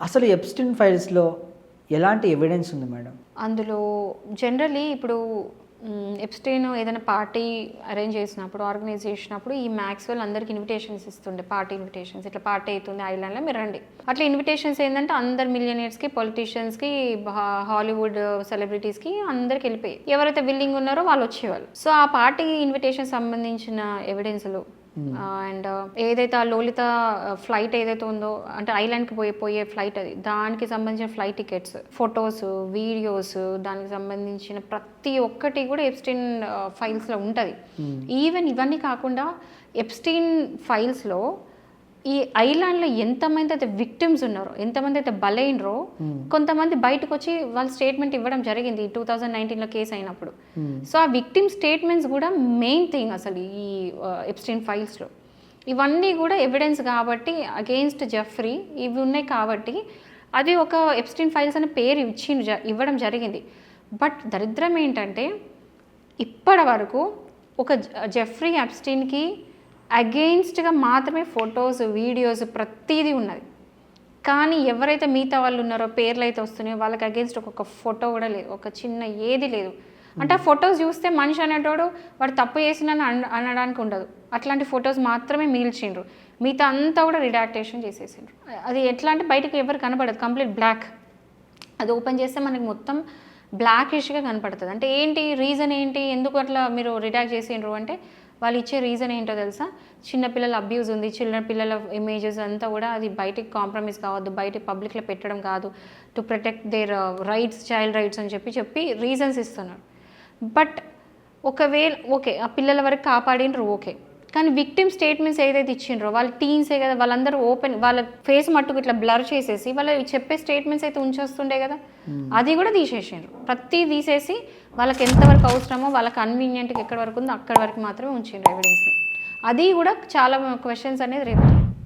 అసలు ఎప్స్టీన్ ఫైల్స్‌లో ఎలాంటి ఎవిడెన్స్ ఉంది మేడం? అందులో జనరల్లీ ఇప్పుడు ఎప్స్టీన్ ఏదైనా పార్టీ అరేంజ్ చేసినప్పుడు, ఆర్గనైజ్ చేసినప్పుడు ఈ మ్యాక్స్‌వెల్ అందరికి ఇన్విటేషన్స్ ఇస్తుండే. Party invitations. ఇట్లా పార్టీ అవుతుంది ఐలాండ్‌లో మీరు రండి. అట్లా ఇన్విటేషన్స్ ఏంటంటే అందరు మిలియనీర్స్‌కి, పొలిటీషియన్స్‌కి, హాలీవుడ్ సెలబ్రిటీస్‌కి అందరికి వెళ్ళిపోయాయి. ఎవరైతే విల్లింగ్ ఉన్నారో వాళ్ళు వచ్చేవాళ్ళు. సో ఆ పార్టీ ఇన్విటేషన్ సంబంధించిన ఎవిడెన్స్‌లు అండ్ ఏదైతే ఆ లోలిత ఫ్లైట్ ఏదైతే ఉందో, అంటే ఐలాండ్కి పోయే ఫ్లైట్, అది దానికి సంబంధించిన ఫ్లైట్ టికెట్స్, ఫొటోస్, వీడియోస్, దానికి సంబంధించిన ప్రతి ఒక్కటి కూడా ఎప్స్టీన్ ఫైల్స్లో ఉంటుంది. ఈవెన్ ఇవన్నీ కాకుండా ఎప్స్టీన్ ఫైల్స్లో ఈ ఐలాండ్లో ఎంతమంది అయితే విక్టిమ్స్ ఉన్నారో, ఎంతమంది అయితే బలైనరో, కొంతమంది బయటకు వచ్చి వాళ్ళు స్టేట్మెంట్ ఇవ్వడం జరిగింది 2019లో కేసు అయినప్పుడు. సో ఆ విక్టిమ్ స్టేట్మెంట్స్ కూడా మెయిన్ థింగ్ అసలు ఈ ఎప్స్టీన్ ఫైల్స్లో. ఇవన్నీ కూడా ఎవిడెన్స్ కాబట్టి అగెయిన్స్ట్ జెఫ్రీ ఇవి ఉన్నాయి కాబట్టి అది ఒక ఎప్స్టీన్ ఫైల్స్ అనే పేరు ఇవ్వడం జరిగింది. బట్ దరిద్రం ఏంటంటే ఇప్పటి వరకు ఒక జెఫ్రీ ఎప్స్టీన్కి అగెయిన్స్ట్గా మాత్రమే ఫొటోస్, వీడియోస్ ప్రతిదీ ఉన్నది. కానీ ఎవరైతే మిగతా వాళ్ళు ఉన్నారో, పేర్లు అయితే వస్తున్నాయో, వాళ్ళకి అగెయిన్స్ట్ ఒక ఫోటో కూడా లేదు, ఒక చిన్న ఏది లేదు. అంటే ఆ ఫొటోస్ చూస్తే మనిషి అనేటోడు వాడు తప్పు చేసినని అనడానికి ఉండదు. అట్లాంటి ఫొటోస్ మాత్రమే మిగిల్చిండ్రు. మిగతా అంతా కూడా రిడాక్టేషన్ చేసేసిండ్రు. అది ఎట్లా అంటే బయటకు ఎవరు కనబడదు, కంప్లీట్ బ్లాక్. అది ఓపెన్ చేస్తే మనకి మొత్తం బ్లాకిష్గా కనపడుతుంది. అంటే ఏంటి రీజన్ ఏంటి, ఎందుకు అట్లా మీరు రిడాక్ట్ చేసిండ్రు అంటే వాళ్ళు ఇచ్చే రీజన్ ఏంటో తెలుసా? చిన్నపిల్లల అబ్యూజ్ ఉంది, చిన్నపిల్లల ఇమేజెస్ అంతా కూడా అది బయటికి కాంప్రమైజ్ కావద్దు, బయటికి పబ్లిక్లో పెట్టడం కాదు, to protect there rights, child rights అని చెప్పి రీజన్స్ ఇస్తున్నారు. బట్ ఒకవేళ ఓకే ఆ పిల్లల వరకు కాపాడినరు ఓకే, కానీ విక్టిమ్ స్టేట్మెంట్స్ ఏదైతే ఇచ్చిండ్రో వాళ్ళు టీన్సే కదా, వాళ్ళందరూ ఓపెన్ వాళ్ళ ఫేస్ మట్టుకు ఇట్లా బ్లర్ చేసేసి వాళ్ళు చెప్పే స్టేట్మెంట్స్ అయితే ఉంచేస్తుండే కదా, అది కూడా తీసేసిండ్రు. ప్రతి తీసేసి వాళ్ళకి ఎంతవరకు అవసరమో, వాళ్ళ కన్వీనియంట్కి ఎక్కడి వరకు ఉందో అక్కడి వరకు మాత్రమే ఉంచిండ్రు ఎవిడెన్స్ని. అది కూడా చాలా క్వశ్చన్స్ అనేది రేపు